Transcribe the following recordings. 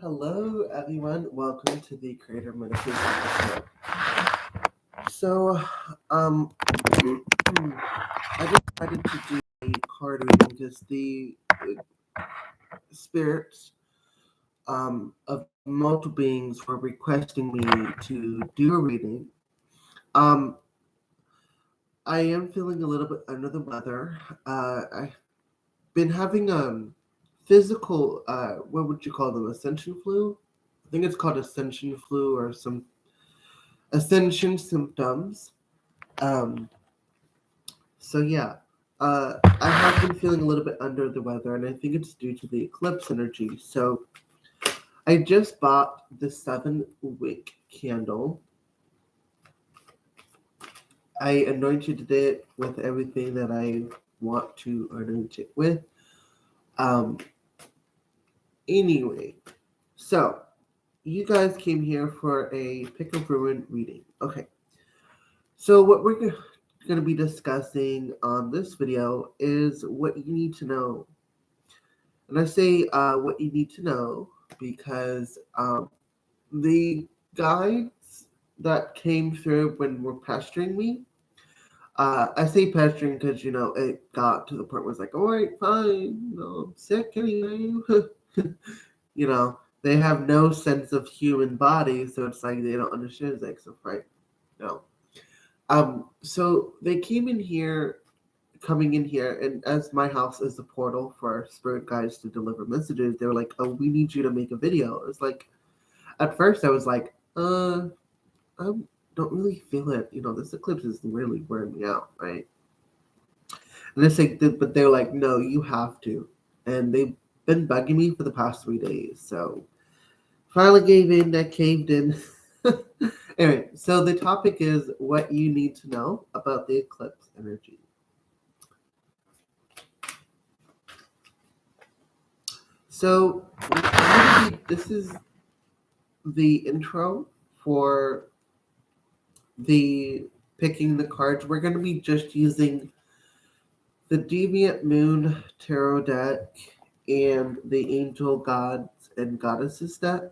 Hello, everyone. Welcome to the Creator Meditation Episode. So, um, I decided to do a card reading because the spirits of multiple beings were requesting me to do a reading. Um, I am feeling a little bit under the weather. I've been having physical, what would you call them, ascension flu? I think it's called ascension flu or some ascension symptoms. Um, so yeah, I have been feeling a little bit under the weather, and I think it's due to the eclipse energy. So I just bought the 7-wick candle. I anointed it with everything that I want to anoint it with. Um, anyway, so you guys came here for a pick of ruin reading. Okay, so what we're going to be discussing on this video is what you need to know. And I say what you need to know because the guides that came through when we're pestering me, I say pestering because, it got to the point where it's like, all right, fine, I'm sick anyway. They have no sense of human body, so it's like they don't understand sex, right? No. So they coming in here, and as my house is the portal for our spirit guides to deliver messages, they were like, oh, we need you to make a video. It's like, at first I was like, I don't really feel it. This eclipse is really wearing me out, right? And it's like, but they're like, no, you have to. And they've been bugging me for the past 3 days. So finally gave in, I caved in. Anyway, so the topic is what you need to know about the eclipse energy. So this is the intro for the picking the cards. We're going to be just using the Deviant Moon Tarot deck and the Angel Gods and Goddesses deck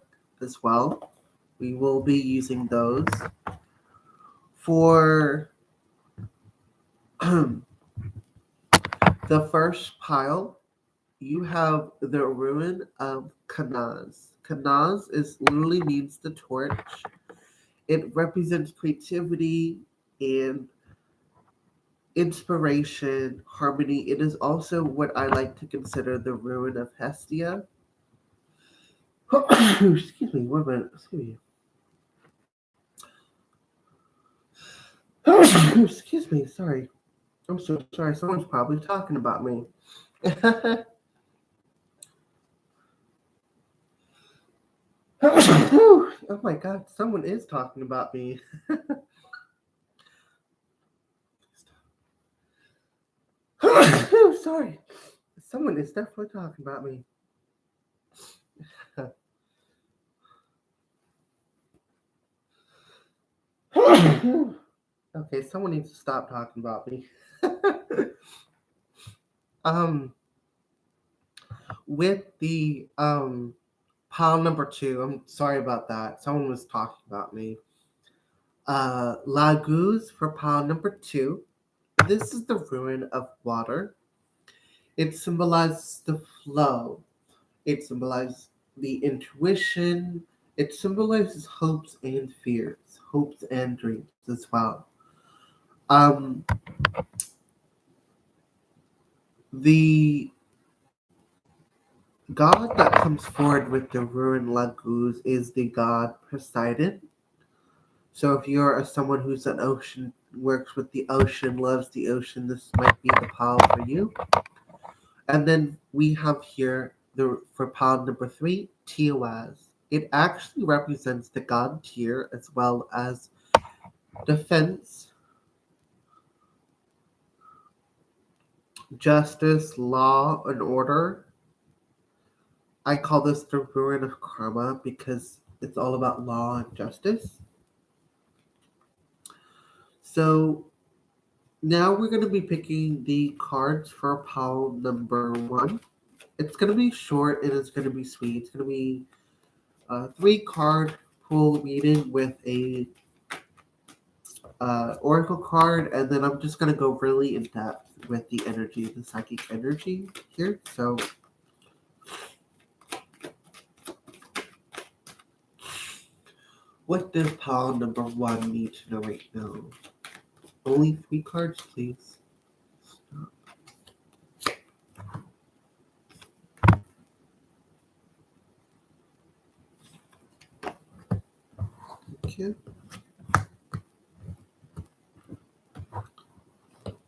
as well. We will be using those. For the first pile, you have the rune of Kanaz. Kanaz literally means the torch. It represents creativity and inspiration, harmony. It is also what I like to consider the rune of Hestia. Excuse me, 1 minute. Excuse me. Excuse me, sorry. I'm so sorry. Someone's probably talking about me. Oh my god, someone is talking about me. Sorry. Someone is definitely talking about me. Okay, someone needs to stop talking about me. With the pile number 2, I'm sorry about that. Someone was talking about me. Laguz for pile number 2. This is the rune of water. It symbolizes the flow. It symbolizes the intuition. It symbolizes hopes and fears, hopes and dreams as well. The god that comes forward with the rune Laguz is the god Poseidon. So if you're someone who's an ocean, works with the ocean, loves the ocean, this might be the pile for you. And then we have here for pile number 3, Tiawaz. It actually represents the god Tyr as well as defense, justice, law, and order. I call this the rune of karma because it's all about law and justice. So now we're going to be picking the cards for pile number 1. It's going to be short and it's going to be sweet. It's going to be 3-card pull reading with a oracle card, and then I'm just going to go really in depth with the energy, the psychic energy here. So what does pile number 1 need to know right now? Only 3 cards, please. Stop. Thank you.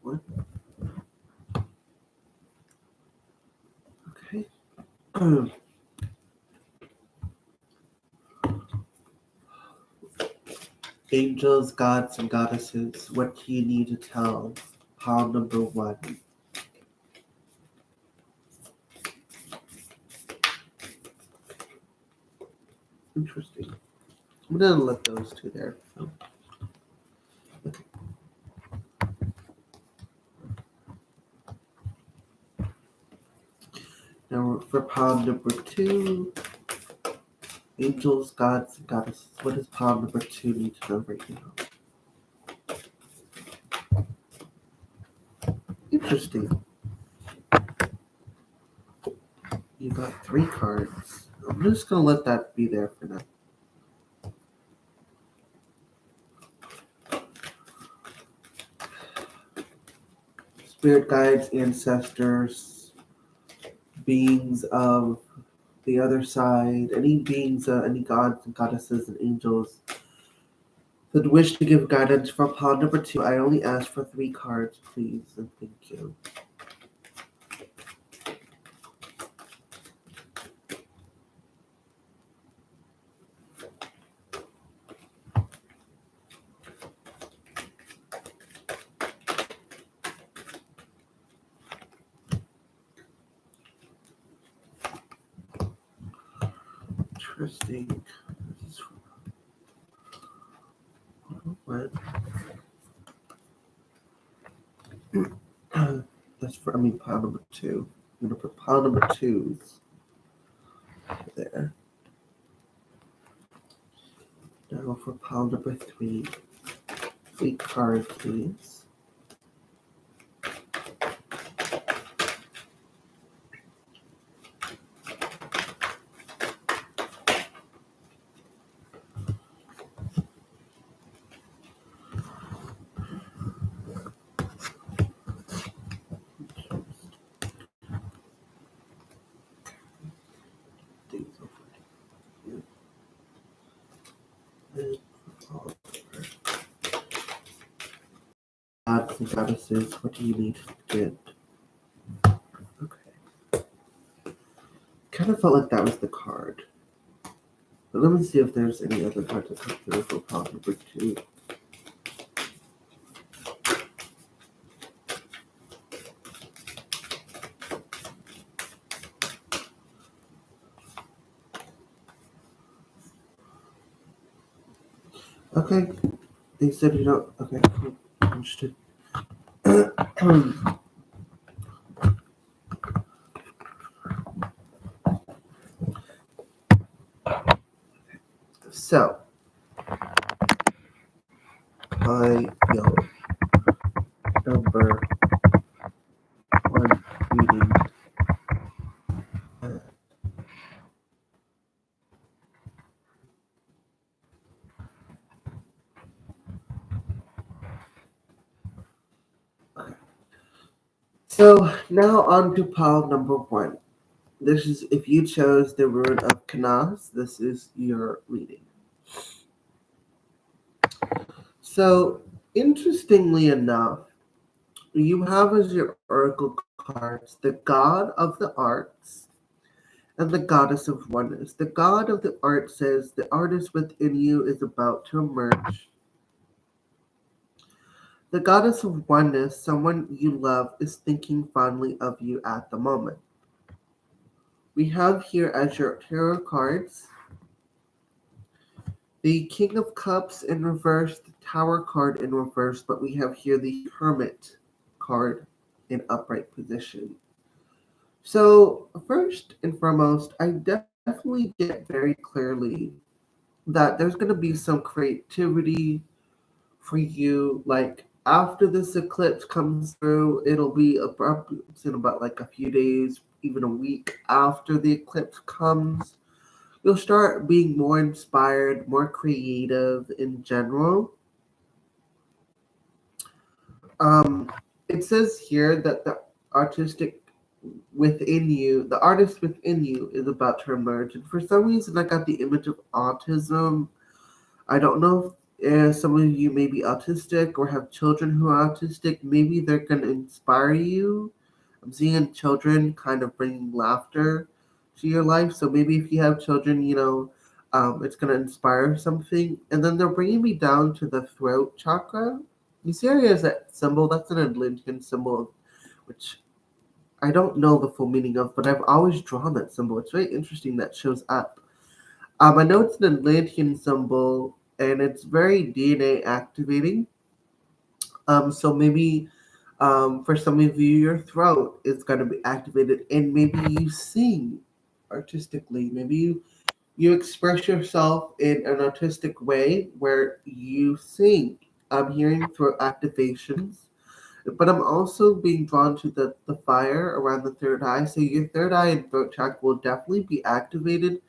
What? Okay. Angels, gods, and goddesses, what do you need to tell pile number 1? Interesting. I'm going to let those 2 there. So. Okay. Now for pile number 2, angels, gods, and goddesses, what does pile number 2 need to know right now? Interesting. You got 3 cards. I'm just going to let that be there for now. Spirit guides, ancestors, beings of the other side, any beings, any gods and goddesses and angels that wish to give guidance for pile number 2. I only ask for 3 cards, please, and thank you. Interesting. What? That's for, pile number 2. I'm going to put pile number 2s there. Now for pile number 3. 3 cards, please. Gods and goddesses, what do you need to get? Okay. Kind of felt like that was the card. But let me see if there's any other cards that come through for pile number 2. Okay. They said you don't. Okay, cool. Understood. So, pile number 1 reading. So now on to pile number 1. This is if you chose the rune of Canas, this is your reading. So interestingly enough, you have as your oracle cards the god of the arts and the goddess of oneness. The god of the arts says the artist within you is about to emerge. The goddess of oneness, someone you love, is thinking fondly of you at the moment. We have here as your tarot cards the King of Cups in reverse, the Tower card in reverse, but we have here the Hermit card in upright position. So first and foremost, I definitely definitely get very clearly that there's going to be some creativity for you. Like after this eclipse comes through, it'll be abrupt. It's in about like a few days, even a week after the eclipse comes. You'll start being more inspired, more creative in general. Um, it says here that the artistic the artist within you is about to emerge. And for some reason, I got the image of autism. I don't know if some of you may be autistic or have children who are autistic. Maybe they're going to inspire you. I'm seeing children kind of bringing laughter to your life. So maybe if you have children, it's going to inspire something. And then they're bringing me down to the throat chakra. You see, area is that symbol. That's an Atlantean symbol, which I don't know the full meaning of, but I've always drawn that symbol. It's very interesting that shows up. I know it's an Atlantean symbol, and it's very DNA activating. So maybe for some of you, your throat is going to be activated, and maybe you sing artistically. Maybe you express yourself in an artistic way where you sing. I'm hearing throat activations, but I'm also being drawn to the fire around the third eye. So your third eye and throat chakra will definitely be activated.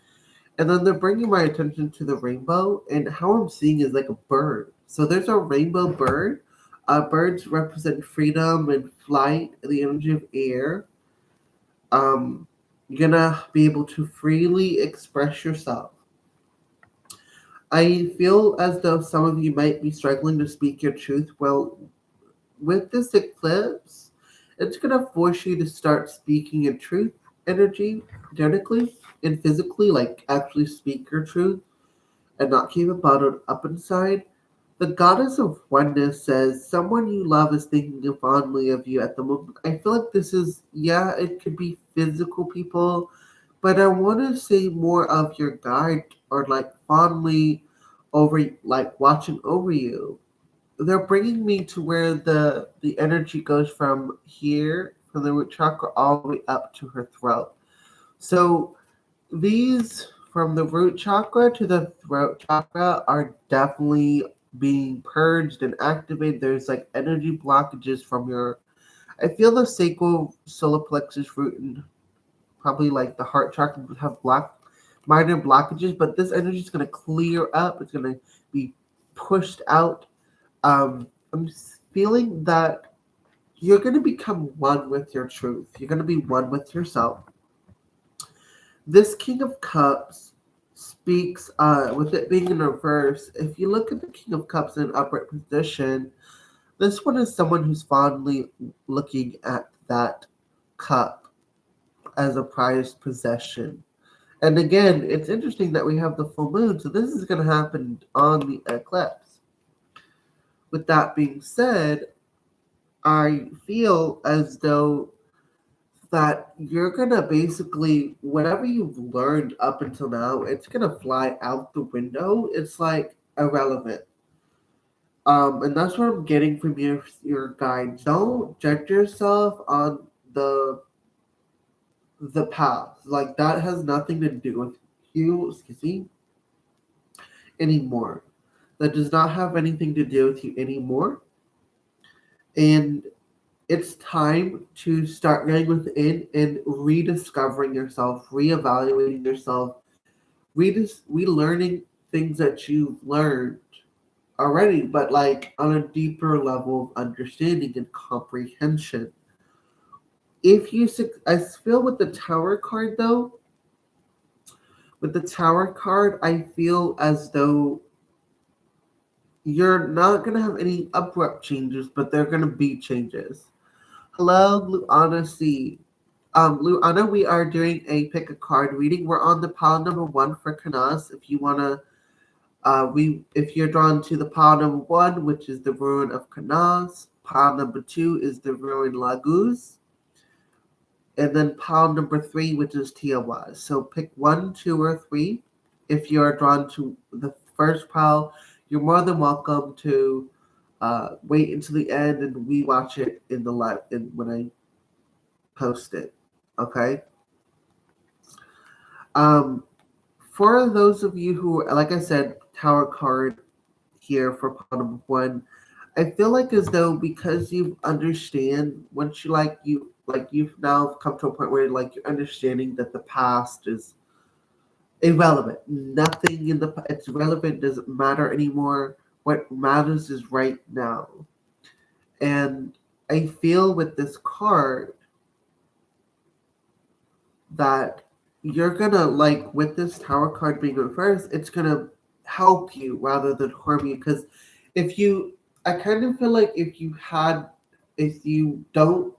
And then they're bringing my attention to the rainbow, and how I'm seeing is like a bird. So there's a rainbow bird. Birds represent freedom and flight, and the energy of air. Um, you're gonna be able to freely express yourself. I feel as though some of you might be struggling to speak your truth. Well, with this eclipse, it's gonna force you to start speaking your truth energetically and physically, like actually speak your truth and not keep it bottled up inside. The goddess of oneness says someone you love is thinking fondly of you at the moment. I feel like this is, yeah, it could be physical people, but I want to say more of your guide or like fondly over, like watching over you. They're bringing me to where the energy goes from here, from the root chakra, all the way up to her throat. So these from the root chakra to the throat chakra are definitely being purged and activated. There's like energy blockages from your. I feel the sacral solar plexus root and probably like the heart chakra have minor blockages, but this energy is going to clear up. It's going to be pushed out. I'm feeling that you're going to become one with your truth. You're going to be one with yourself. This King of Cups speaks, with it being in reverse. If you look at the King of Cups in an upright position, this one is someone who's fondly looking at that cup as a prized possession. And again, it's interesting that we have the full moon, so this is going to happen on the eclipse. With that being said, I feel as though that you're gonna basically whatever you've learned up until now, it's gonna fly out the window. It's like irrelevant. And that's what I'm getting from your guide. Don't judge yourself on the past. Like that has nothing to do with you, excuse me, anymore. That does not have anything to do with you anymore. And it's time to start going within and rediscovering yourself, reevaluating yourself, relearning things that you've learned already, but like on a deeper level of understanding and comprehension. I feel with the Tower card though, with the Tower card, I feel as though you're not gonna have any abrupt changes, but there are gonna be changes. Hello, Luana C. Luana, we are doing a pick a card reading. We're on the pile number 1 for Canas. If you wanna, if you're drawn to the pile number 1, which is the ruin of Canas, pile number 2 is the ruin Laguz, and then pile number 3, which is Tiawas. So pick 1, 2, or 3. If you are drawn to the first pile, you're more than welcome to wait until the end and we watch it in the live when I post it. Okay. Um, for those of you who, like I said, Tower card here for pile number one, I feel like as though because you understand once you've now come to a point where like you're understanding that the past is irrelevant. Nothing in the it's relevant doesn't matter anymore. What matters is right now. And I feel with this card that you're gonna like with this tower card being reversed, it's gonna help you rather than harm you. Because if you, I kind of feel like if you don't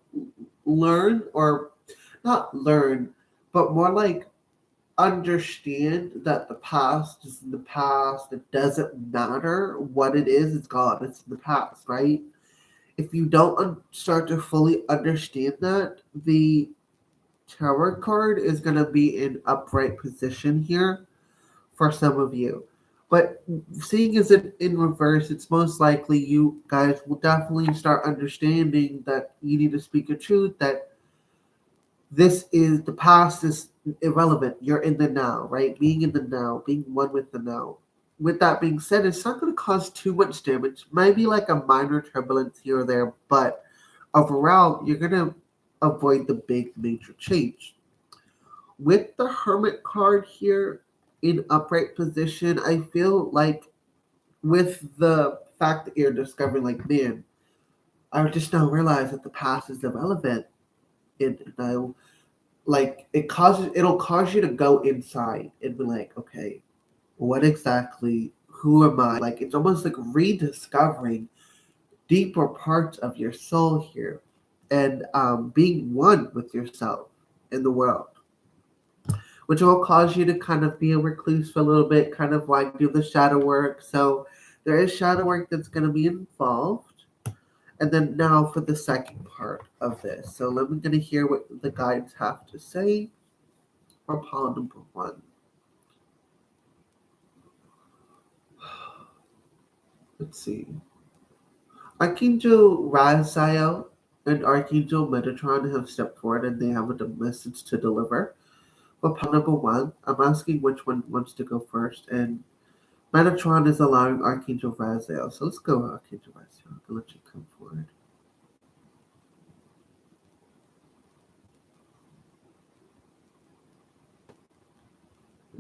learn or not learn, but more like understand that the past is in the past. It doesn't matter what it is, it's gone. It's in the past, right? If you don't start to fully understand that, the Tower card is going to be in upright position here for some of you. But seeing as it in reverse, it's most likely you guys will definitely start understanding that you need to speak your truth, that this is the past is irrelevant. You're in the now, right? Being in the now, being one with the now. With that being said, it's not going to cause too much damage. Maybe like a minor turbulence here or there, but overall, you're going to avoid the big major change. With the Hermit card here in upright position, I feel like with the fact that you're discovering, like, man, I just now realized that the past is irrelevant. And I like it'll cause you to go inside and be like, okay, what exactly, who am I? Like it's almost like rediscovering deeper parts of your soul here and being one with yourself in the world, which will cause you to kind of be a recluse for a little bit, kind of like do the shadow work. So there is shadow work that's going to be involved. And then now for the second part of this. So let me going to hear what the guides have to say for pile number one. Let's see. Archangel Raziel and Archangel Metatron have stepped forward and they have a message to deliver. For pile number one, I'm asking which one wants to go first, and Metatron is allowing Archangel Raziel. So let's go, Archangel Raziel. I'll let you come forward.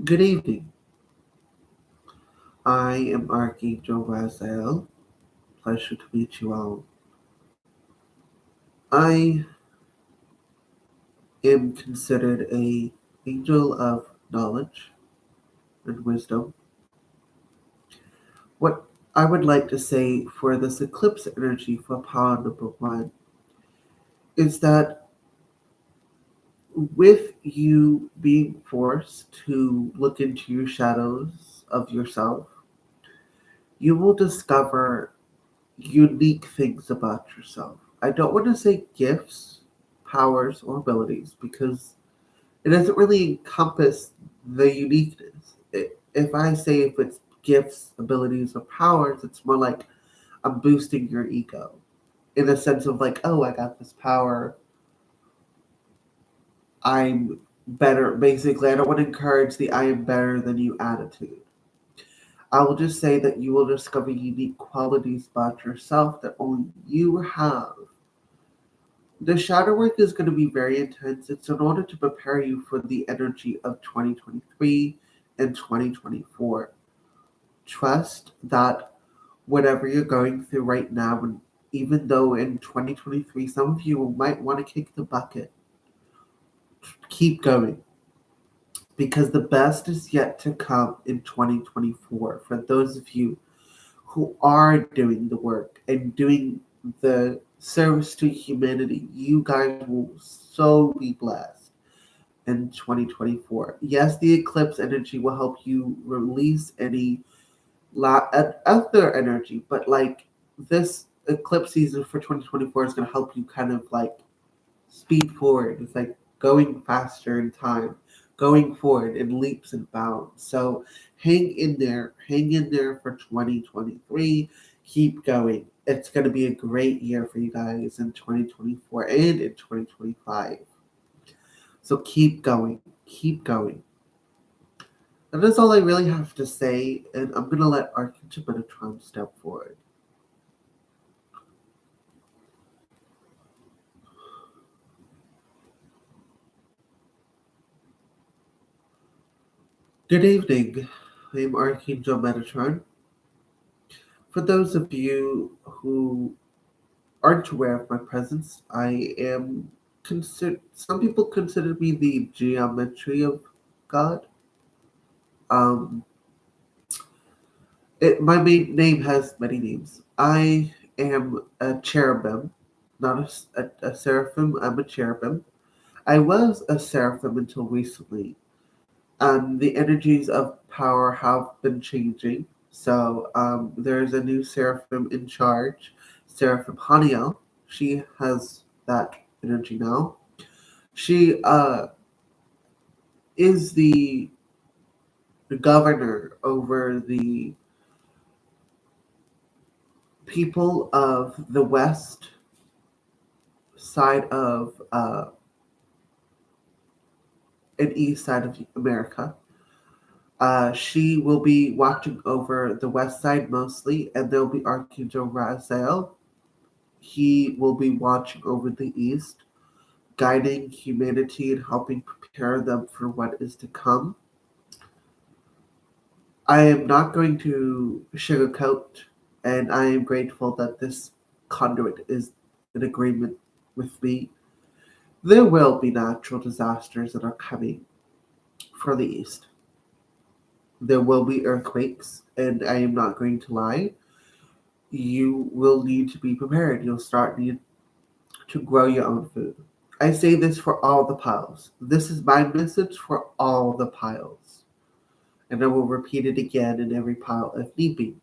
Good evening. I am Archangel Raziel. Pleasure to meet you all. I am considered a angel of knowledge and wisdom. What I would like to say for this eclipse energy for power number one is that with you being forced to look into your shadows of yourself, you will discover unique things about yourself. I don't want to say gifts, powers, or abilities because it doesn't really encompass the uniqueness. If I say if it's gifts, abilities, or powers, it's more like I'm boosting your ego in the sense of like, oh, I got this power. I'm better. Basically, I don't want to encourage the I am better than you attitude. I will just say that you will discover unique qualities about yourself that only you have. The shadow work is going to be very intense. It's in order to prepare you for the energy of 2023 and 2024. Trust that whatever you're going through right now, and even though in 2023 some of you might want to kick the bucket, keep going because the best is yet to come in 2024 for those of you who are doing the work and doing the service to humanity. You guys will so be blessed in 2024. Yes, the eclipse energy will help you release any other energy, but like this eclipse season for 2024 is going to help you kind of like speed forward. It's like going faster in time, going forward in leaps and bounds. So hang in there for 2023. Keep going. It's going to be a great year for you guys in 2024 and in 2025. So keep going. Keep going. That is all I really have to say, and I'm going to let Archangel Metatron step forward. Good evening. I am Archangel Metatron. For those of you who aren't aware of my presence, I am some people consider me the geometry of God. Um, my main name has many names. I am a cherubim, not a seraphim. I'm a cherubim. I was a seraphim until recently. The energies of power have been changing. So there's a new seraphim in charge, Seraphim Haniel. She has that energy now. She is the governor over the people of the west side of and east side of America. She will be watching over the west side mostly, and there'll be Archangel Raziel. He will be watching over the east, guiding humanity and helping prepare them for what is to come. I am not going to sugarcoat, and I am grateful that this conduit is in agreement with me. There will be natural disasters that are coming for the East. There will be earthquakes, and I am not going to lie. You will need to be prepared. You'll start need to grow your own food. I say this for all the piles. This is my message for all the piles. And I will repeat it again in every pile if need be.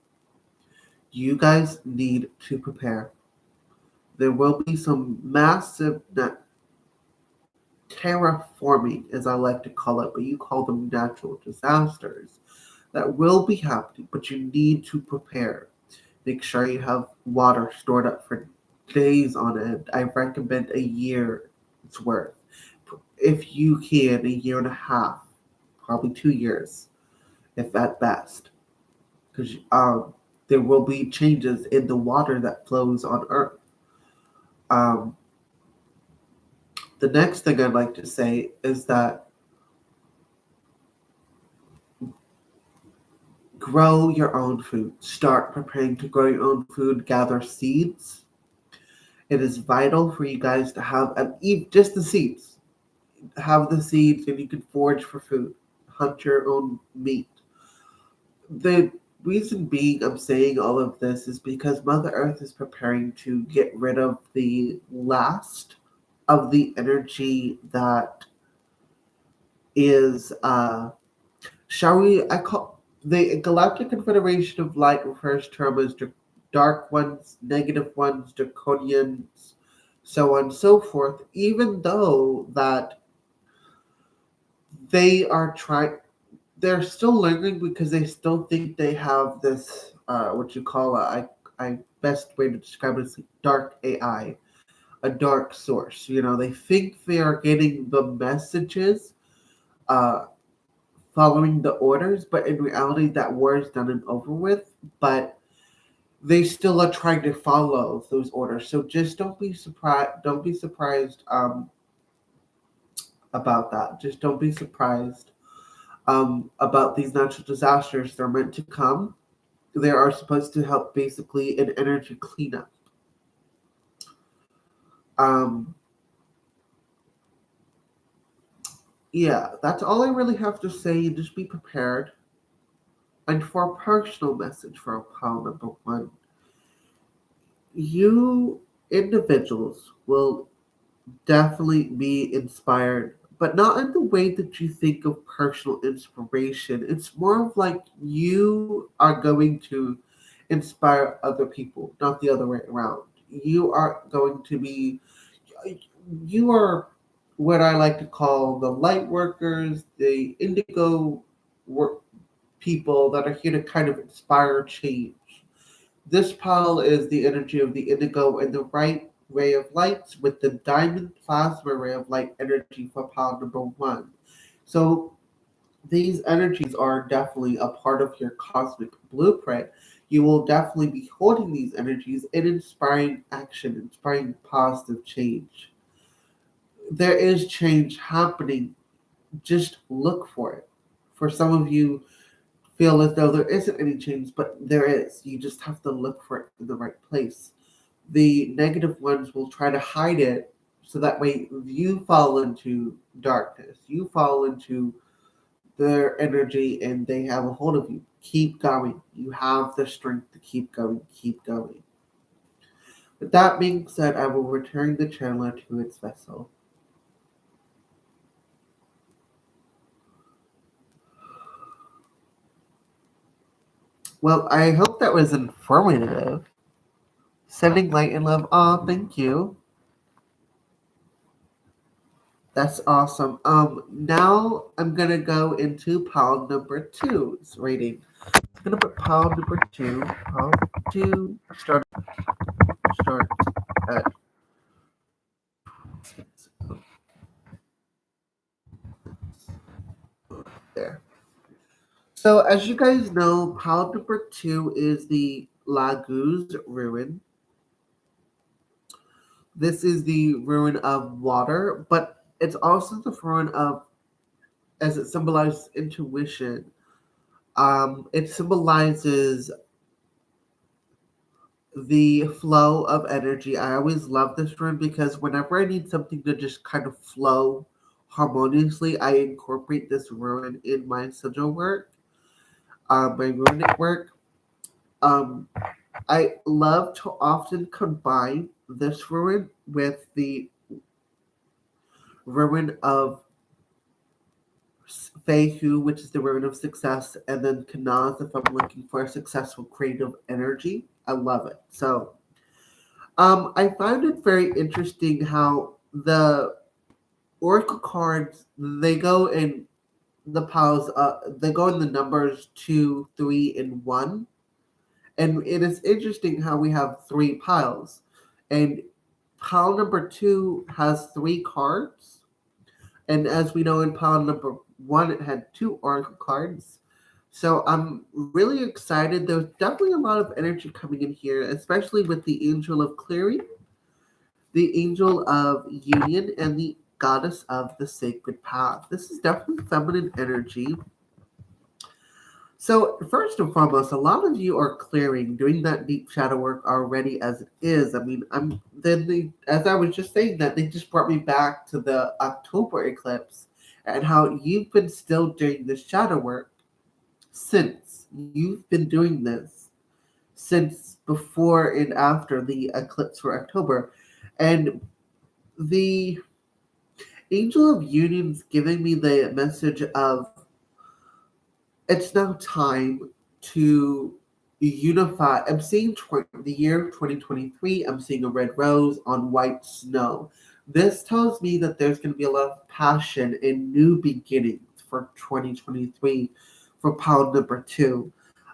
You guys need to prepare. There will be some massive terraforming, as I like to call it, but you call them natural disasters that will be happening, but you need to prepare. Make sure you have water stored up for days on end. I recommend a year's worth. If you can, a year and a half, probably 2 years, if at best. Because there will be changes in the water that flows on Earth. Um, the next thing I'd like to say is that grow your own food. Start preparing to grow your own food. Gather seeds. It is vital for you guys to have eat just the seeds. Have the seeds, and you can forage for food. Hunt your own meat. The reason being I'm saying all of this is because Mother Earth is preparing to get rid of the last of the energy that is shall we I call the Galactic Confederation of Light refers to them as dark ones, negative ones, draconians, so on and so forth, even though that they are trying they're still learning because they still think they have this what you call I best way to describe it is dark AI, a dark source. You know, they think they are getting the messages uh, following the orders, but in reality, that war is done and over with. But they still are trying to follow those orders. So just don't be surprised. Don't be surprised about that. Just don't be surprised about these natural disasters. They're meant to come. They are supposed to help basically an energy cleanup. Um, yeah, that's all I really have to say. Just be prepared. And for a personal message for pile number one, you individuals will definitely be inspired, but not in the way that you think of personal inspiration. It's more of like you are going to inspire other people, not the other way around. You are going to be, you are what I like to call the light workers, the indigo work people that are here to kind of inspire change. This pile is the energy of the indigo and the right ray of lights with the diamond plasma ray of light energy for pile number one. So these energies are definitely a part of your cosmic blueprint. You will definitely be holding these energies and inspiring action, inspiring positive change. There is change happening. Just look for it. For some of you, feel as though there isn't any change, but there is. You just have to look for it in the right place. The negative ones will try to hide it so that way you fall into darkness. You fall into their energy and they have a hold of you. Keep going. You have the strength to keep going. Keep going. With that being said, I will return the channel to its vessel. Well, I hope that was informative. Sending light and love. Oh, thank you. That's awesome. Now I'm gonna go into pile number two's rating. I'm gonna put pile number two. Pile two. Start at there. So as you guys know, pile number two is the Laguz ruin. This is the ruin of water, but it's also the ruin of, as it symbolizes intuition. It symbolizes the flow of energy. I always love this room because whenever I need something to just kind of flow harmoniously, I incorporate this ruin in my sigil work, my runic work. Um, I love to often combine this ruin with the ruin of Feihu, which is the ruin of success, and then Kanaz if I'm looking for a successful creative energy. I love it. So I find it very interesting how the oracle cards they go in the piles. They go in the numbers 2, 3, and 1, and it is interesting how we have three piles, and pile number 2 has three cards, and as we know in pile number 1, it had two oracle cards. So I'm really excited. There's definitely a lot of energy coming in here, especially with the Angel of Clearing, the Angel of Union, and the Goddess of the Sacred Path. This is definitely feminine energy. So first and foremost, a lot of you are clearing, doing that deep shadow work already as it is. I mean, as I was just saying that, they just brought me back to the October eclipse and how you've been still doing the shadow work since. You've been doing this since before and after the eclipse for October. And the Angel of Union's giving me the message of it's now time to unify. I'm seeing the year 2023. I'm seeing a red rose on white snow. This tells me that there's going to be a lot of passion and new beginnings for 2023 for pile number 2.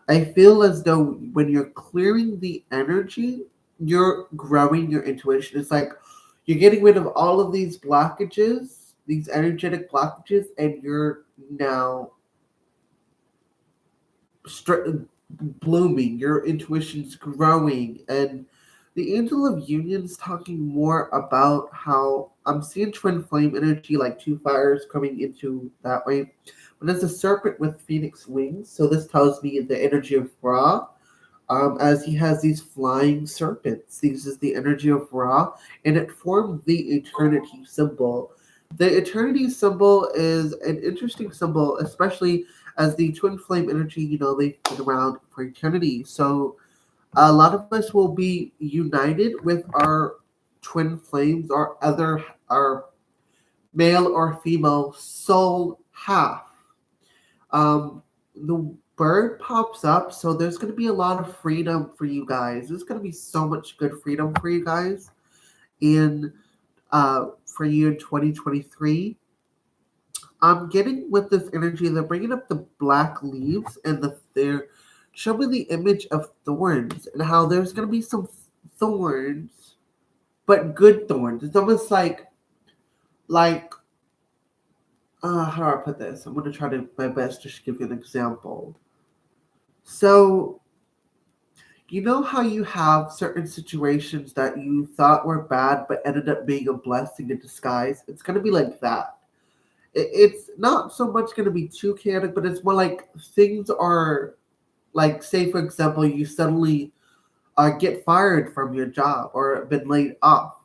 I feel as though when you're clearing the energy, you're growing your intuition. It's like you're getting rid of all of these blockages, these energetic blockages, and you're now blooming. Your intuition's growing, and the Angel of Union's talking more about how I'm seeing twin flame energy, like two fires coming into that way. But as a serpent with phoenix wings, so this tells me the energy of Ra. As he has these flying serpents. This is the energy of Ra, and it formed the eternity symbol. The eternity symbol is an interesting symbol, especially as the twin flame energy, they've been around for eternity. So a lot of us will be united with our twin flames, our male or female soul half. The bird pops up, so there's going to be a lot of freedom for you guys. There's going to be so much good freedom for you guys in for you in 2023. I'm getting with this energy. They're bringing up the black leaves, and they're showing the image of thorns and how there's going to be some thorns, but good thorns. It's almost like how do I put this? I'm going to try to my best to give you an example. So, you know how you have certain situations that you thought were bad but ended up being a blessing in disguise? It's going to be like that. It's not so much going to be too chaotic, but it's more like things are like, say, for example, you suddenly get fired from your job or been laid off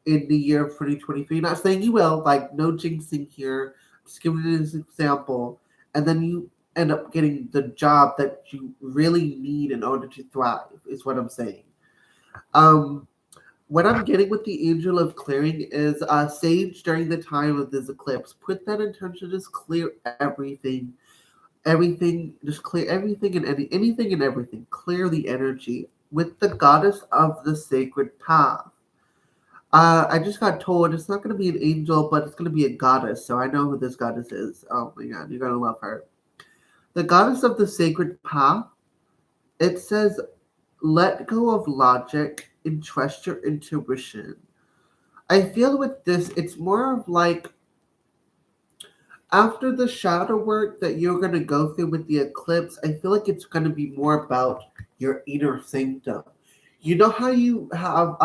in the year of 2023. Not saying you will, like, no jinxing here, just giving you this example. And then you end up getting the job that you really need in order to thrive, is what I'm saying. Um, what I'm getting with the angel of clearing is sage during the time of this eclipse. Put that intention, just clear everything. Everything, just clear everything and anything and everything. Clear the energy with the goddess of the sacred path. I just got told it's not going to be an angel, but it's going to be a goddess. So I know who this goddess is. Oh my god, you're going to love her. The goddess of the sacred path, it says, let go of logic and trust your intuition. I feel with this, it's more of like after the shadow work that you're going to go through with the eclipse, I feel like it's going to be more about your inner sanctum. You know how you have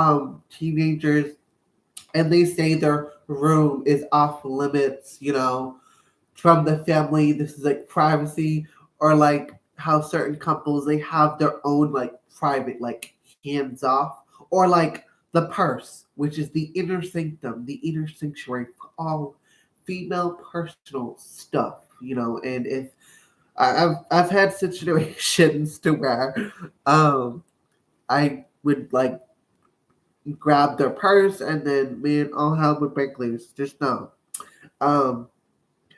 teenagers and they say their room is off limits, from the family. This is like privacy, or like how certain couples they have their own like private, like hands off, or like the purse, which is the inner sanctum, the inner sanctuary for all female personal stuff. And if I've had situations to where I would like grab their purse and then man, all hell would break loose. Just know. Um,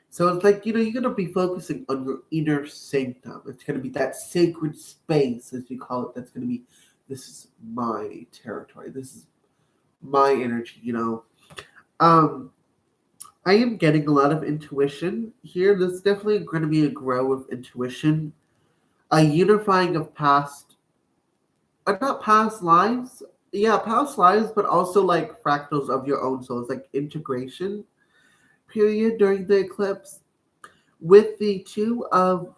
so it's like, you're gonna be focusing on your inner sanctum. It's gonna be that sacred space, as you call it, that's gonna be, this is my territory. This is my energy. Um, I am getting a lot of intuition here. There's definitely gonna be a grow of intuition, a unifying of past, not past lives. Yeah, past lives, but also like fractals of your own souls, like integration period during the eclipse. With the two of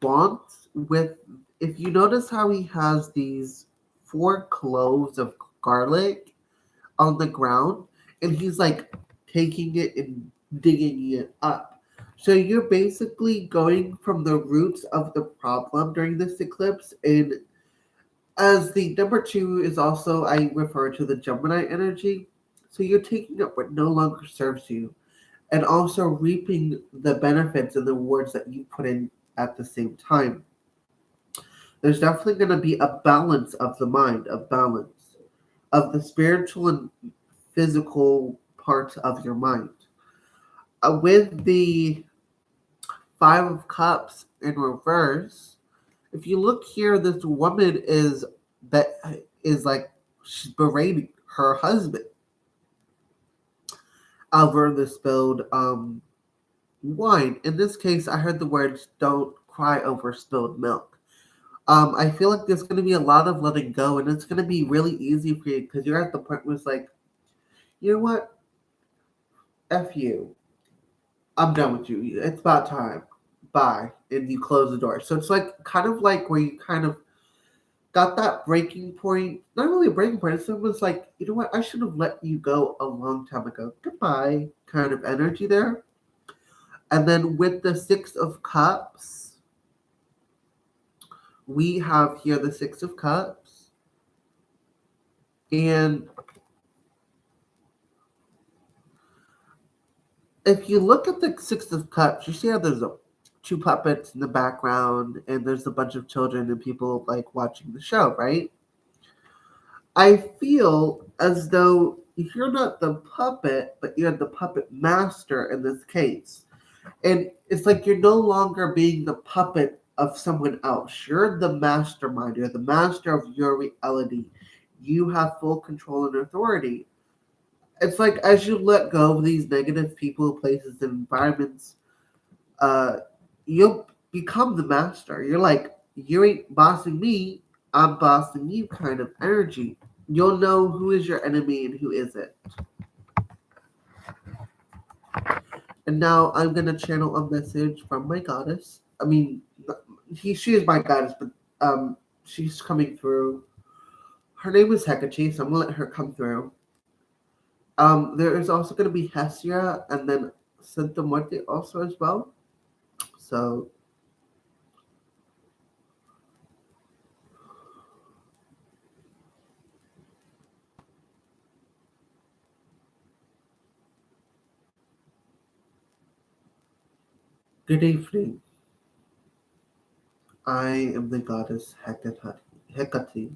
wands, with if you notice how he has these four cloves of garlic on the ground, and he's like taking it and digging it up. So you're basically going from the roots of the problem during this eclipse, and as the number two is also, I refer to the Gemini energy. So you're taking up what no longer serves you and also reaping the benefits and the rewards that you put in at the same time. There's definitely going to be a balance of the mind, a balance of the spiritual and physical parts of your mind. With the Five of Cups in reverse, if you look here, this woman is like she's berating her husband over the spilled wine. In this case, I heard the words "don't cry over spilled milk." I feel like there's going to be a lot of letting go, and it's going to be really easy for you because you're at the point where it's like, you know what, f you, I'm done with you. It's about time. Bye, and you close the door. So it's like kind of like where you kind of got that breaking point. Not really a breaking point. It's almost like, you know what, I should have let you go a long time ago. Goodbye, kind of energy there. And then with the Six of Cups, we have here the Six of Cups. And if you look at the Six of Cups, you see how there's two puppets in the background and there's a bunch of children and people like watching the show, right? I feel as though you're not the puppet, but you're the puppet master in this case. And it's like you're no longer being the puppet of someone else. You're the mastermind. You're the master of your reality. You have full control and authority. It's like as you let go of these negative people, places, and environments, uh, you'll become the master. You're like, you ain't bossing me, I'm bossing you kind of energy. You'll know who is your enemy and who isn't. And now I'm gonna channel a message from my goddess. I mean, she is my goddess, but she's coming through. Her name is Hecate, so I'm gonna let her come through. There is also gonna be Hestia and then Santa Muerte also as well. So good evening. I am the goddess Hecate.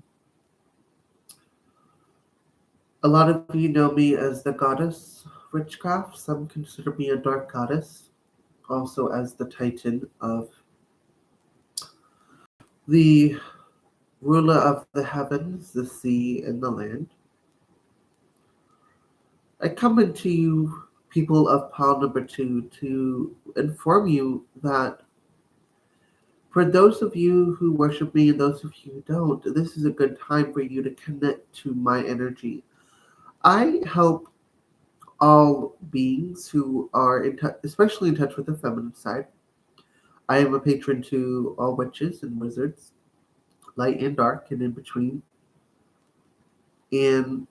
A lot of you know me as the goddess witchcraft. Some consider me a dark goddess, also as the titan of the ruler of the heavens, the sea, and the land. I come into you, people of pile number two, to inform you that for those of you who worship me and those of you who don't, this is a good time for you to connect to my energy. I help all beings who are in touch, especially in touch with the feminine side. I am a patron to all witches and wizards, light and dark, and in between. And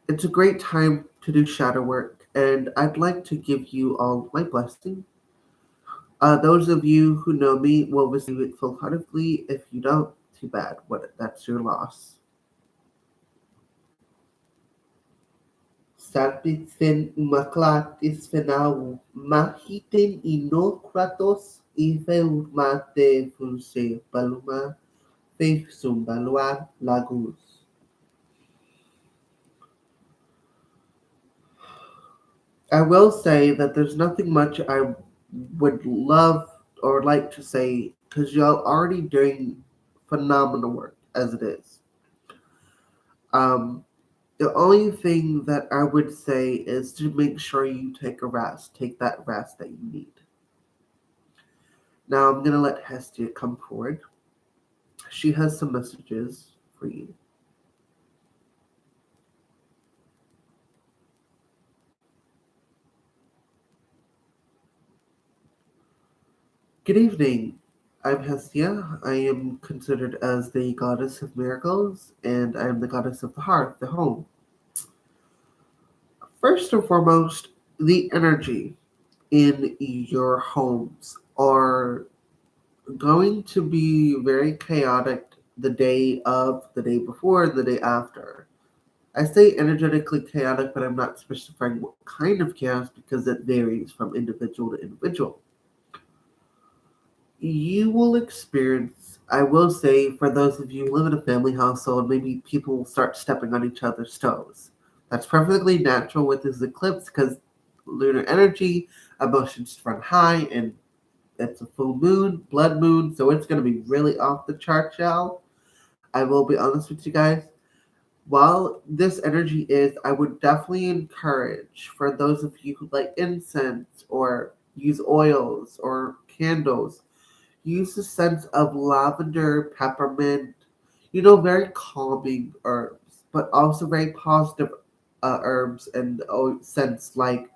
it's a great time to do shadow work, and I'd like to give you all my blessing. Those of you who know me will receive it full heartedly. If you don't, too bad. That's your loss. Sarpitsen umaklatis fenau mahitin inokratos ifeumate funse paluma faith sumbalua lagus. I will say that there's nothing much I would love or like to say because y'all already doing phenomenal work as it is. Um, the only thing that I would say is to make sure you take a rest. Take that rest that you need. Now I'm gonna let Hestia come forward. She has some messages for you. Good evening. I'm Hestia. I am considered as the goddess of miracles, and I am the goddess of the hearth, the home. First and foremost, the energy in your homes are going to be very chaotic the day of, the day before, and the day after. I say energetically chaotic, but I'm not specifying what kind of chaos because it varies from individual to individual. You will experience, I will say, for those of you who live in a family household, maybe people will start stepping on each other's toes. That's perfectly natural with this eclipse because lunar energy, emotions run high, and it's a full moon, blood moon, so it's going to be really off the chart, y'all. I will be honest with you guys. While this energy is, I would definitely encourage for those of you who like incense or use oils or candles, use the scent of lavender, peppermint, very calming herbs, but also very positive herbs and scents like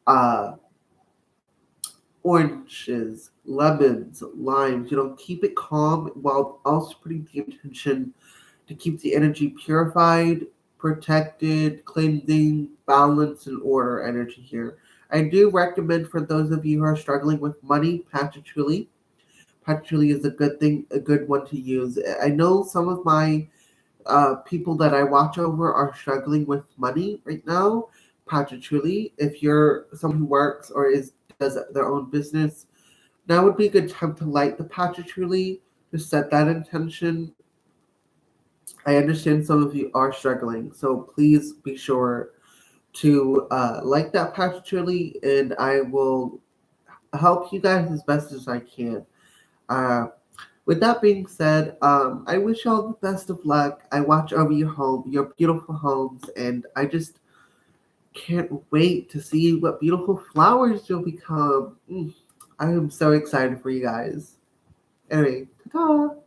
uh, oranges, lemons, limes. Keep it calm while also putting the intention to keep the energy purified, protected, cleansing, balanced, and order energy here. I do recommend for those of you who are struggling with money, patchouli. Patchouli is a good thing, a good one to use. I know some of my people that I watch over are struggling with money right now. Patchouli, if you're someone who works or does their own business, now would be a good time to light the patchouli to set that intention. I understand some of you are struggling, so please be sure to like that patchouli, and I will help you guys as best as I can. Uh, with that being said, I wish you all the best of luck. I watch over your beautiful homes, and I just can't wait to see what beautiful flowers you'll become. I am so excited for you guys. Anyway, ta-ta!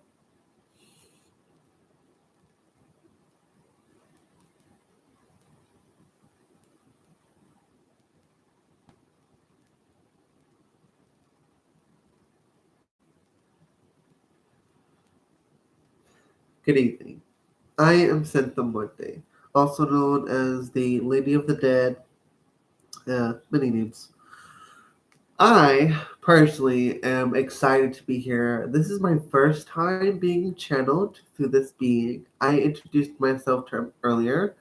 Good evening. I am Santa Muerte, also known as the Lady of the Dead, many names. I personally am excited to be here. This is my first time being channeled through this being. I introduced myself to him earlier,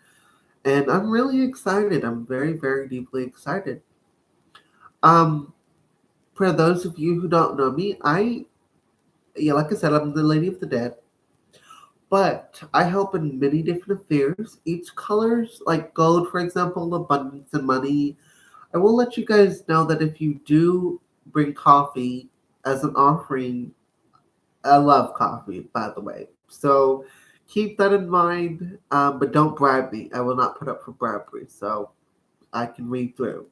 and I'm really excited. I'm very, very deeply excited. Um, for those of you who don't know me, like I said, I'm the Lady of the Dead. But I help in many different affairs. Each colors, like gold, for example, abundance and money. I will let you guys know that if you do bring coffee as an offering, I love coffee, by the way. So keep that in mind, but don't bribe me. I will not put up for bribery. So I can read through,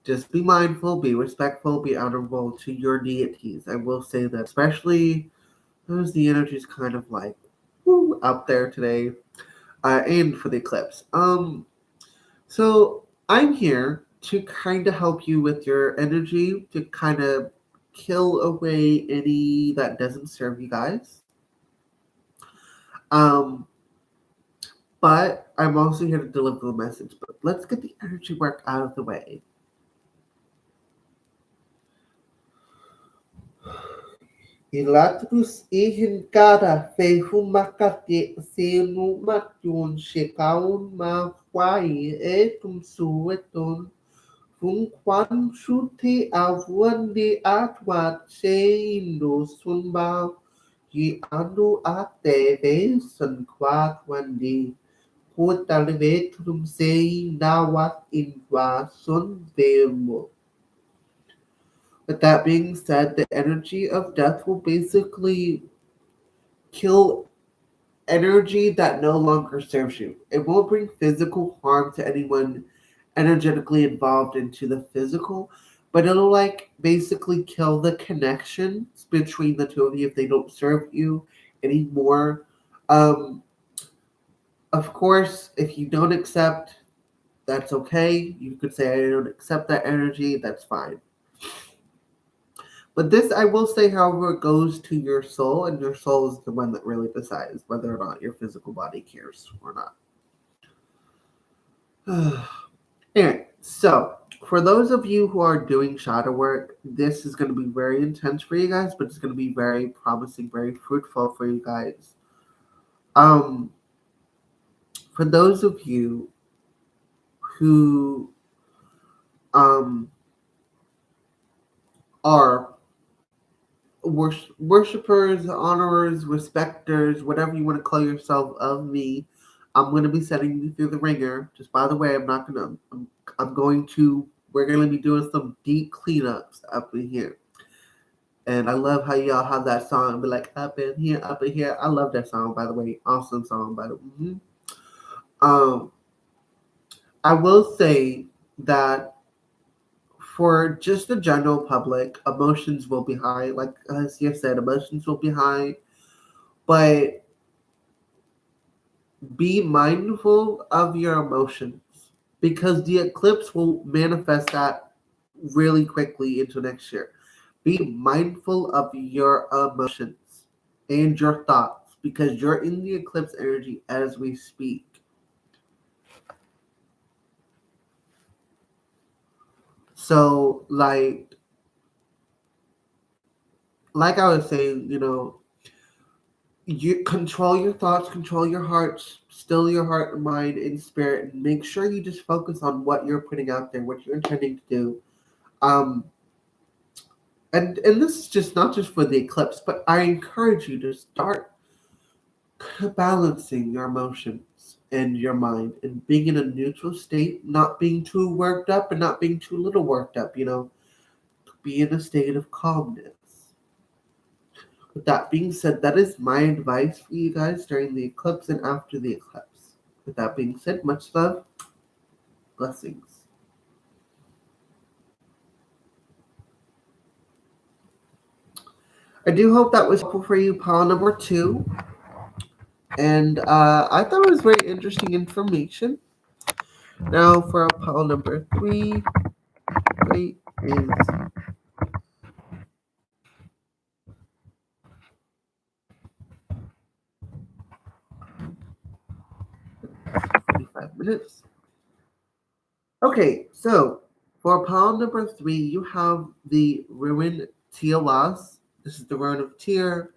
Just be mindful, be respectful, be honorable to your deities. I will say that, especially as the energy is kind of like out there today, and for the eclipse. So I'm here to kind of help you with your energy to kind of kill away any that doesn't serve you guys. Um, but I'm also here to deliver the message. But let's get the energy work out of the way. Ilatrus ihinkara fehumakate senumatun shekaun ma huai etum sueton fun quan shuti avuan di atwat seindo sunbao ki anu ate ve sun kwat wandi Putalvetrum sei nawat inwa sun vemo. With that being said, the energy of death will basically kill energy that no longer serves you. It won't bring physical harm to anyone energetically involved into the physical, but it'll like basically kill the connections between the two of you if they don't serve you anymore. Um, of course, if you don't accept, that's okay. You could say I don't accept that energy, that's fine. But this, I will say, however, goes to your soul, and your soul is the one that really decides whether or not your physical body cares or not. Anyway, so for those of you who are doing shadow work, this is going to be very intense for you guys, but it's going to be very promising, very fruitful for you guys. Um, for those of you who are worshippers, honorers, respecters, whatever you want to call yourself of me, I'm going to be setting you through the ringer. Just by the way, I'm going to, we're going to be doing some deep cleanups up in here. And I love how y'all have that song, be like, up in here, up in here. I love that song, by the way. Awesome song, by the way. Um, I will say that for just the general public, emotions will be high. Like as you said, emotions will be high. But be mindful of your emotions because the eclipse will manifest that really quickly into next year. Be mindful of your emotions and your thoughts because you're in the eclipse energy as we speak. So like I was saying, you control your thoughts, control your hearts, still your heart and mind and spirit, and make sure you just focus on what you're putting out there, what you're intending to do. Um, and this is just not just for the eclipse, but I encourage you to start balancing your emotions and your mind and being in a neutral state, not being too worked up and not being too little worked up, be in a state of calmness. With that being said, that is my advice for you guys during the eclipse and after the eclipse. With that being said, much love, blessings. I do hope that was helpful for you, pile number 2. And I thought it was very interesting information. Now for pile number 3, is Okay, so for pile number 3, you have the rune Tiolas. This is the rune of Tyr,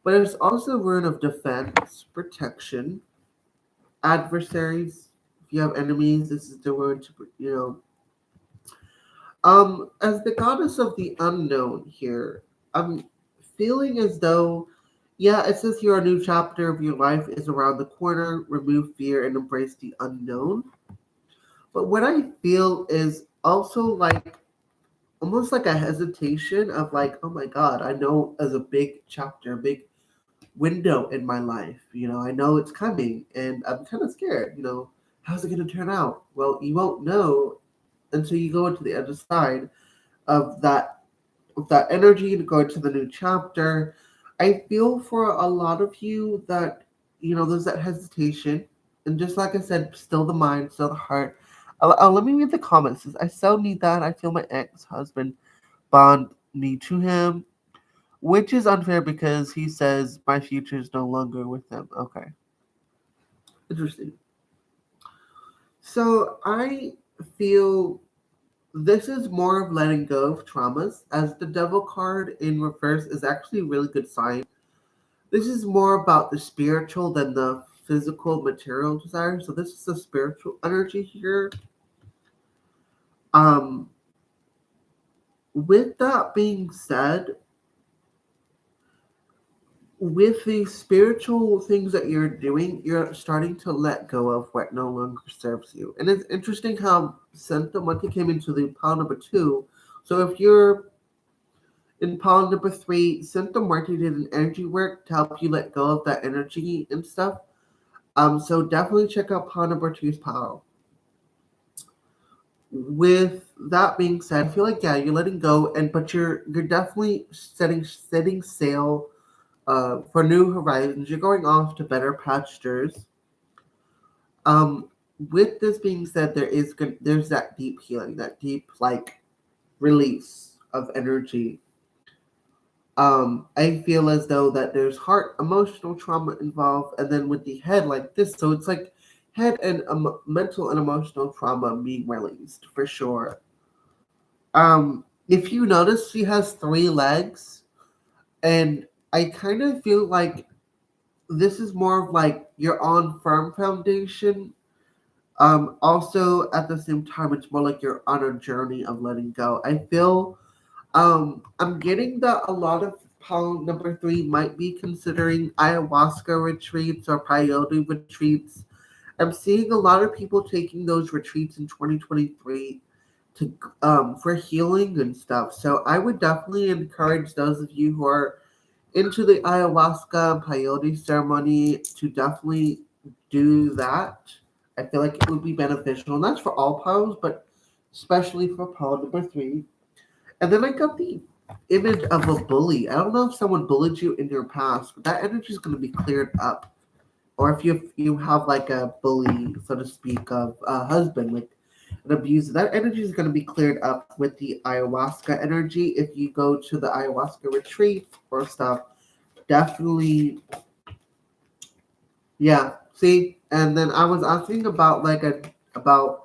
but there's also a rune of defense, protection, adversaries. If you have enemies, this is the rune to, as the goddess of the unknown here, I'm feeling as though, yeah, it says here a new chapter of your life is around the corner. Remove fear and embrace the unknown. But what I feel is also like almost like a hesitation of like, oh my god, I know as a big chapter, big window in my life. I know it's coming, and I'm kind of scared. How's it going to turn out? Well, you won't know until you go into the other side of that energy to go into the new chapter. I feel for a lot of you that there's that hesitation, and just like I said, still the mind, still the heart. Let me read the comments. It says, I so need that. I feel my ex-husband bond me to him, which is unfair because he says my future is no longer with him. Okay, interesting. So I feel this is more of letting go of traumas, as the devil card in reverse is actually a really good sign. This is more about the spiritual than the physical material desire. So this is the spiritual energy here. Um, with that being said, with the spiritual things that you're doing, you're starting to let go of what no longer serves you. And it's interesting how Santa Monte came into the pile number 2. So if you're in pile number 3, Santa Monte did an energy work to help you let go of that energy and stuff. So definitely check out pile number 2's pile. With that being said, I feel like yeah, you're letting go, but you're definitely setting sail for new horizons. You're going off to better pastures. Um, with this being said, there's that deep healing, that deep like release of energy. I feel as though that there's heart emotional trauma involved, and then with the head like this, so it's like head and mental and emotional trauma being released for sure. If you notice, she has 3 legs, and I kind of feel like this is more of like you're on firm foundation. Also at the same time, it's more like you're on a journey of letting go. I feel I'm getting that a lot of pile number 3 might be considering ayahuasca retreats or peyote retreats. I'm seeing a lot of people taking those retreats in 2023 to for healing and stuff. So I would definitely encourage those of you who are into the ayahuasca and peyote ceremony to definitely do that. I feel like it would be beneficial, and that's for all piles, but especially for pile number 3. And then I got the image of a bully. I don't know if someone bullied you in your past, but that energy is going to be cleared up. Or if you have like a bully, so to speak, of a husband, like an abuser, that energy is going to be cleared up with the ayahuasca energy. If you go to the ayahuasca retreat or stuff, definitely, yeah. See, and then I was asking about about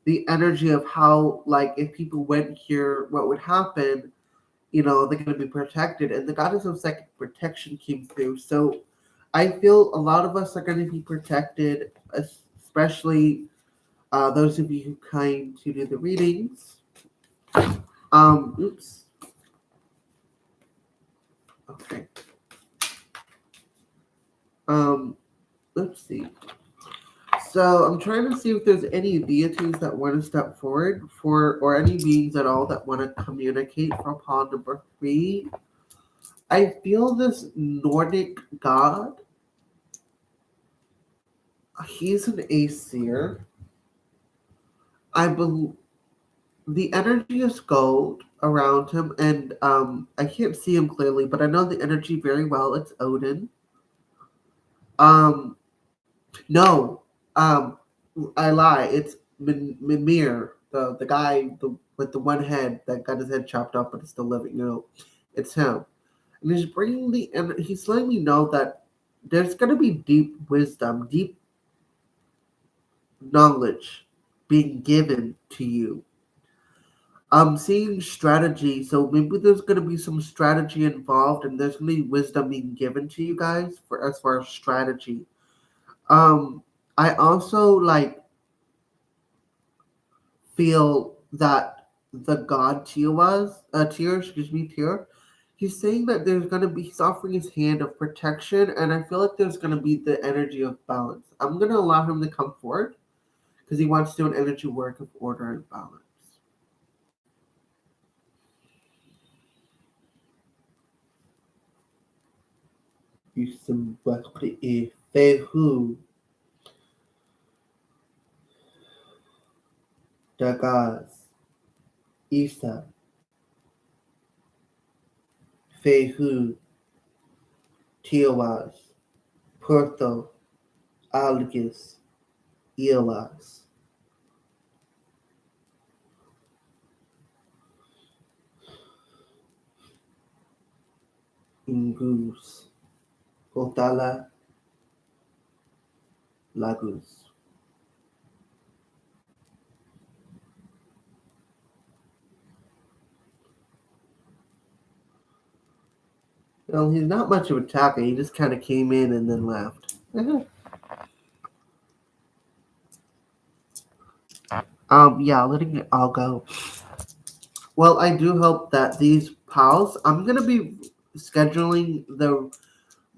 the energy of how like if people went here, what would happen? They're going to be protected, and the goddess of psychic protection came through. So I feel a lot of us are going to be protected, especially those of you who kind to do the readings. Oops. Okay. Let's see. So I'm trying to see if there's any deities that want to step forward or any beings at all that want to communicate for pawn number 3. I feel this Nordic god. He's an Aesir. I believe the energy is gold around him, and I can't see him clearly, but I know the energy very well. It's Odin. Um, no, I lie. It's Mimir, the guy with the one head that got his head chopped off, but is still living. It's him, and he's bringing and he's letting me know that there's gonna be deep wisdom, deep knowledge being given to you. I'm seeing strategy, so maybe there's gonna be some strategy involved, and there's gonna be wisdom being given to you guys for as far as strategy. Um, I also feel that the god Tyr, he's saying that there's gonna be he's offering his hand of protection, and I feel like there's gonna be the energy of balance. I'm gonna allow him to come forward because he wants to do an energy work of order and balance. Fehu Dagaz Isa Fehu Tiawas Porto Algis Ielas Ingus Otala Lagus. Well, he's not much of a attacker. He just kind of came in and then left. Yeah, letting it all go. Well, I do hope that these pals, I'm gonna be scheduling the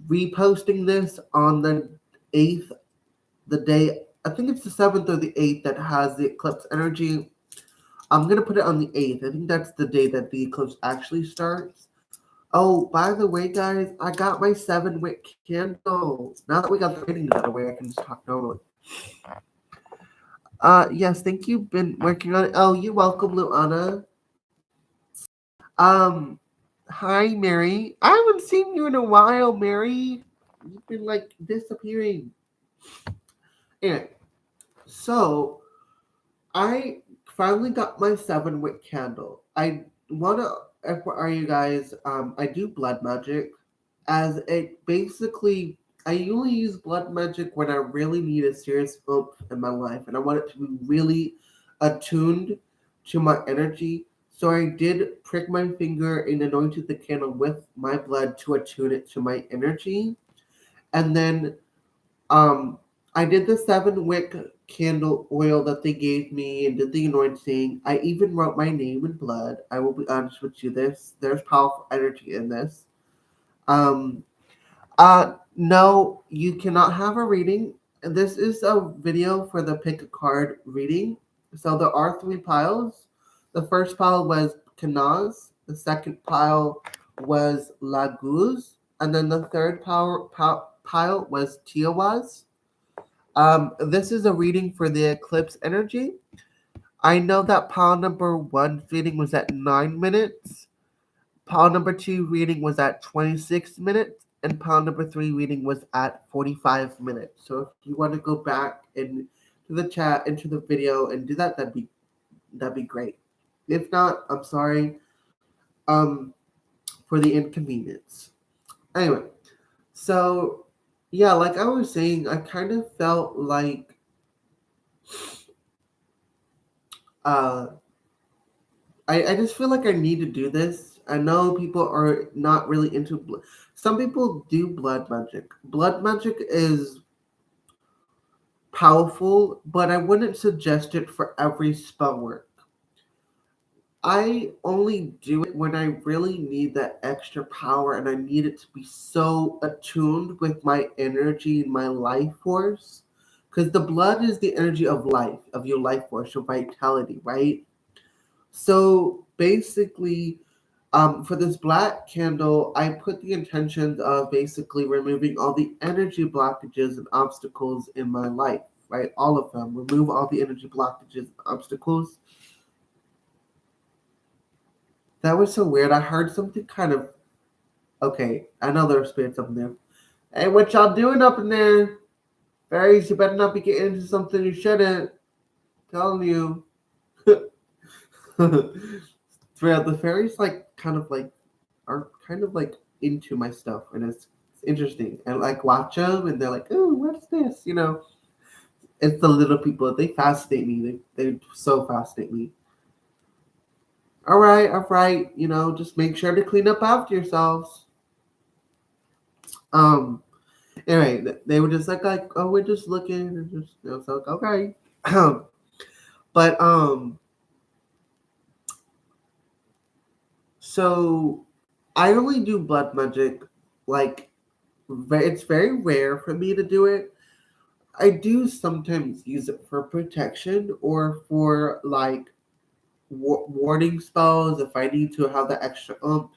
reposting this on the 8th, the day, I think it's the 7th or the 8th that has the eclipse energy. I'm gonna put it on the 8th. I think that's the day that the eclipse actually starts. Oh, by the way, guys, I got my 7-wick candle. Now that we got the readings out of the way, I can just talk normally. Yes, thank you. Been working on it. Oh, you're welcome, Luana. Um, Hi, Mary. I haven't seen you in a while, Mary. You've been disappearing. Anyway, so I finally got my 7-wick candle. I wanna FYI you guys, I do blood magic as it basically I only use blood magic when I really need a serious oomph in my life and I want it to be really attuned to my energy. So I did prick my finger and anointed the candle with my blood to attune it to my energy. And then um, I did the 7-wick candle oil that they gave me and did the anointing. I even wrote my name in blood. I will be honest with you. There's powerful energy in this. Um, no, you cannot have a reading. This is a video for the pick a card reading. So there are 3 piles. The first pile was Canaz. The second pile was Laguz. And then the third pile was Tiawas. This is a reading for the eclipse energy. I know that pile number 1 reading was at 9 minutes. Pile number 2 reading was at 26 minutes. And pile number 3 reading was at 45 minutes. So if you want to go back and to the chat, into the video, and do that, that'd be great. If not, I'm sorry for the inconvenience. Anyway, so yeah, like I was saying, I kind of felt like uh I just feel like I need to do this. I know people are not really into some people do blood magic. Blood magic is powerful, but I wouldn't suggest it for every spell work. I only do it when I really need that extra power and I need it to be so attuned with my energy and my life force. Because the blood is the energy of life, of your life force, your vitality, right? So basically, for this black candle, I put the intentions of basically removing all the energy blockages and obstacles in my life, right? All of them. Remove all the energy blockages and obstacles. That was so weird. I heard something kind of. Okay, I know there's spirits up in there. Hey, what y'all doing up in there? Fairies, you better not be getting into something you shouldn't. Telling you. The fairies are kind of into my stuff, and it's interesting. And watch them, and they're like, "Oh, what's this?" It's the little people. They fascinate me. They so fascinate me. All right. Just make sure to clean up after yourselves. Um. Anyway, they were just like, oh, we're just looking, and just so okay. But so I only do blood magic. Like, it's very rare for me to do it. I do sometimes use it for protection or for like warding spells if I need to have the extra ump.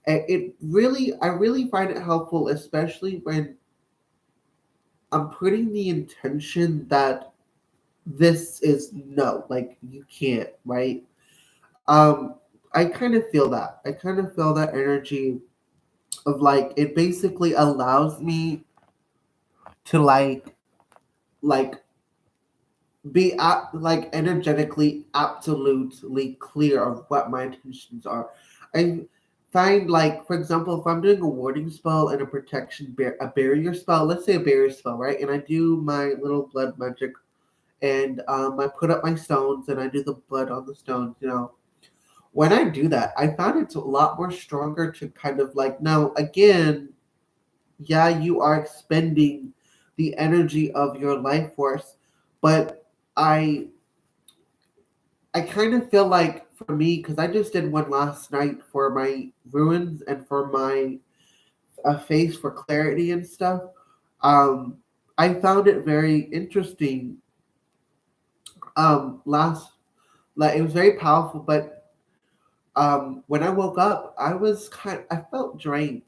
And I really find it helpful, especially when I'm putting the intention that this is no, like you can't, right? Um, I kind of feel that. I kind of feel that energy of like it basically allows me to like be like energetically absolutely clear of what my intentions are. I find like for example, if I'm doing a warding spell and a a barrier spell, let's say a barrier spell, right? And I do my little blood magic, and I put up my stones and I do the blood on the stones. When I do that, I found it's a lot more stronger to kind of like now again, yeah, you are expending the energy of your life force, but I I kind of feel like for me, because I just did one last night for my ruins and for my face for clarity and stuff. Um, I found it very interesting. Last like it was very powerful, but when I woke up, I felt drained.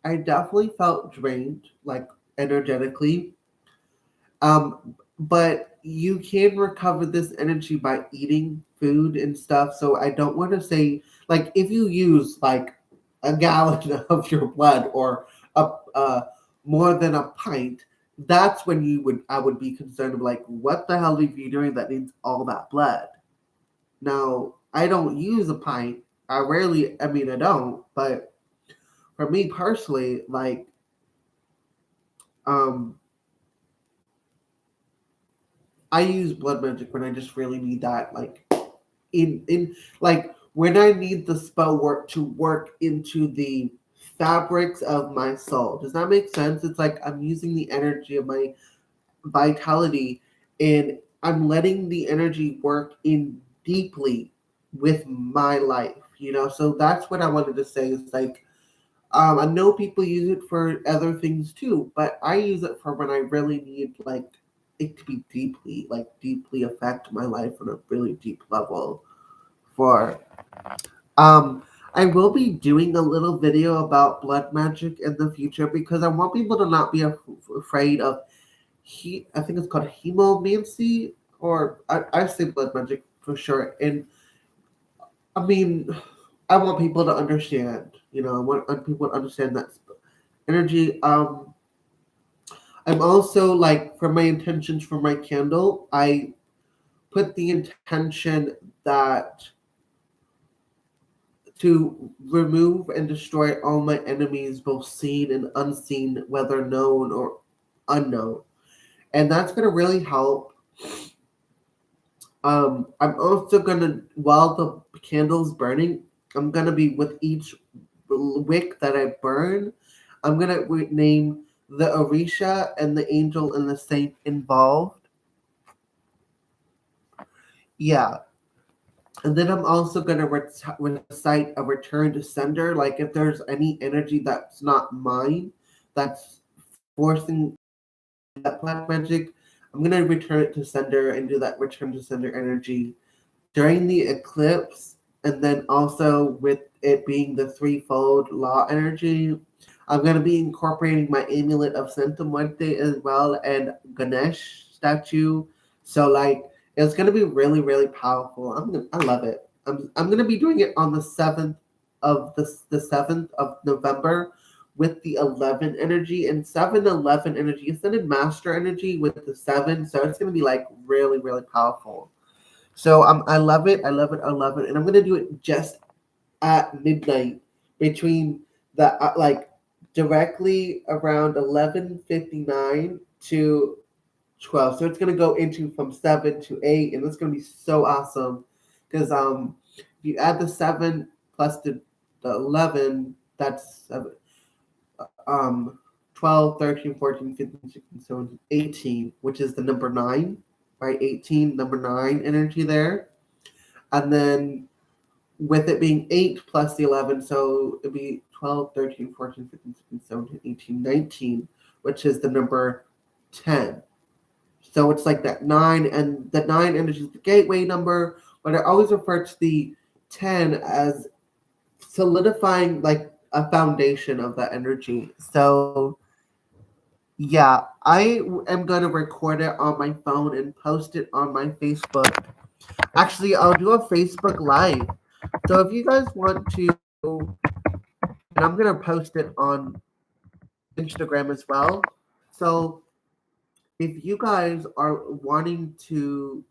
I definitely felt drained, like energetically. But you can recover this energy by eating food and stuff. So I don't want to say like if you use like a gallon of your blood or a more than a pint, that's when I would be concerned of like what the hell are you doing that needs all that blood? Now I don't use a pint. I mean I don't, but for me personally, like um I use blood magic when I just really need that like in like when I need the spell work to work into the fabrics of my soul. Does that make sense? It's like I'm using the energy of my vitality and I'm letting the energy work in deeply with my life. So that's what I wanted to say is like I know people use it for other things too, but I use it for when I really need like it to be deeply affect my life on a really deep level for um I will be doing a little video about blood magic in the future because I want people to not be afraid of I think it's called hemomancy or I say blood magic for sure. And I mean I want people to understand. I want people to understand that energy. I'm also like for my intentions for my candle, I put the intention that to remove and destroy all my enemies, both seen and unseen, whether known or unknown. And that's going to really help. I'm also going to, while the candle's burning, I'm going to be with each wick that I burn, I'm going to name the Orisha and the angel and the saint involved. Yeah. And then I'm also going to recite a return to sender. Like if there's any energy that's not mine, that's forcing that black magic, I'm going to return it to sender and do that return to sender energy during the eclipse. And then also with it being the threefold law energy, I'm going to be incorporating my amulet of Santa Muerte as well and Ganesh statue. So like it's going to be really really powerful. I love it. I'm going to be doing it on the 7th of the 7th of November with the 11 energy, and 7-11 energy is then in master energy with the 7, so it's going to be like really really powerful. So I love it. I love it. I love it. And I'm gonna do it just at midnight between the like directly around 11:59 to 12. So it's going to go into from 7 to 8, and it's going to be so awesome because if you add the 7 plus the 11, that's 7, um, 12, 13, 14, 15, 16, 17, 18, which is the number 9, right? 18, number 9 energy there. And then with it being 8 plus the 11, so it'd be 12, 13, 14, 15, 16, 17, 18, 19, which is the number 10. So it's like that 9, and the 9 energy is the gateway number, but I always refer to the 10 as solidifying like a foundation of that energy. So yeah, I am going to record it on my phone and post it on my Facebook. Actually, I'll do a Facebook Live. So if you guys want to, and I'm going to post it on Instagram as well. So if you guys are wanting to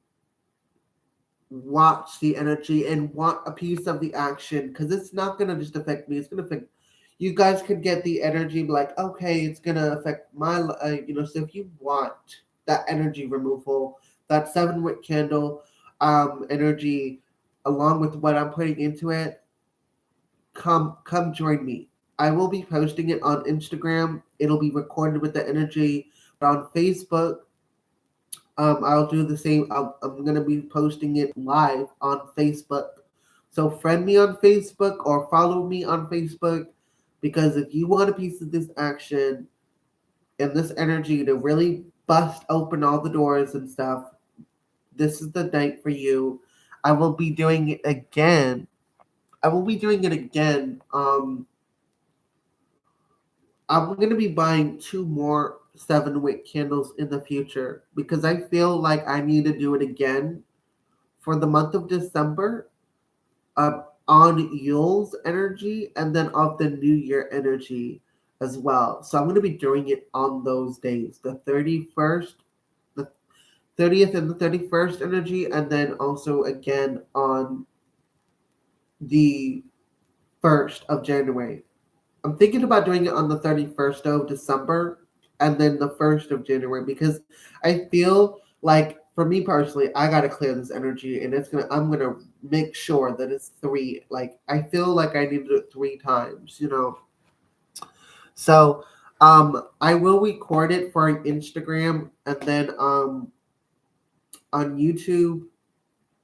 watch the energy and want a piece of the action, because it's not going to just affect me, it's going to affect you guys. Could get the energy like, okay, it's going to affect my so if you want that energy removal, that 7-wick candle energy along with what I'm putting into it, come join me. I will be posting it on Instagram. It'll be recorded with the energy. But on Facebook, I'll do the same. I'm going to be posting it live on Facebook. So friend me on Facebook or follow me on Facebook, because if you want a piece of this action and this energy to really bust open all the doors and stuff, this is the night for you. I will be doing it again. I'm going to be buying 2 more 7-wick candles in the future because I feel like I need to do it again for the month of December, on Yule's energy and then of the New Year energy as well. So I'm going to be doing it on those days, the 31st, the 30th and the 31st energy, and then also again on the 1st of January. I'm thinking about doing it on the 31st of December and then the 1st of January, because I feel like, for me personally, I gotta clear this energy, and I'm gonna make sure that it's 3. Like, I feel like I need to do it 3 times, So I will record it for Instagram, and then on YouTube.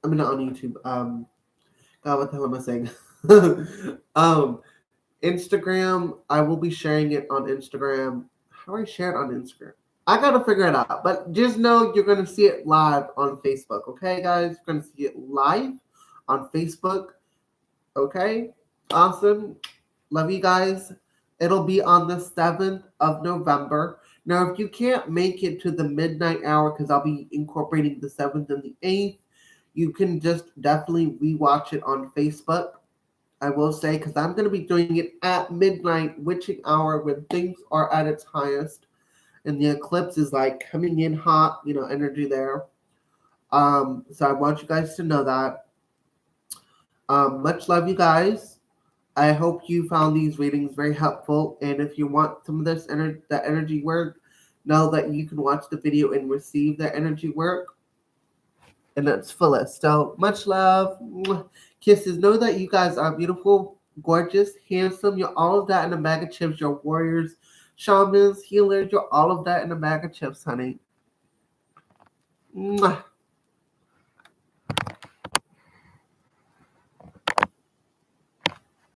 I mean, not on YouTube. God, what the hell am I saying? Instagram, I will be sharing it on Instagram. How do I share it on Instagram? I gotta figure it out. But just know you're gonna see it live on Facebook. Okay, guys? You're gonna see it live on Facebook. Okay? Awesome. Love you guys. It'll be on the 7th of November. Now, if you can't make it to the midnight hour, because I'll be incorporating the 7th and the 8th, you can just definitely rewatch it on Facebook. I will say, because I'm going to be doing it at midnight, witching hour, when things are at its highest, and the eclipse is like coming in hot, energy there. So I want you guys to know that. Much love, you guys. I hope you found these readings very helpful, and if you want some of this that energy work, know that you can watch the video and receive that energy work in its fullest. So much love. Kisses. Know that you guys are beautiful, gorgeous, handsome. You're all of that in a bag of chips. You're warriors, shamans, healers. You're all of that in a bag of chips, honey. Mwah.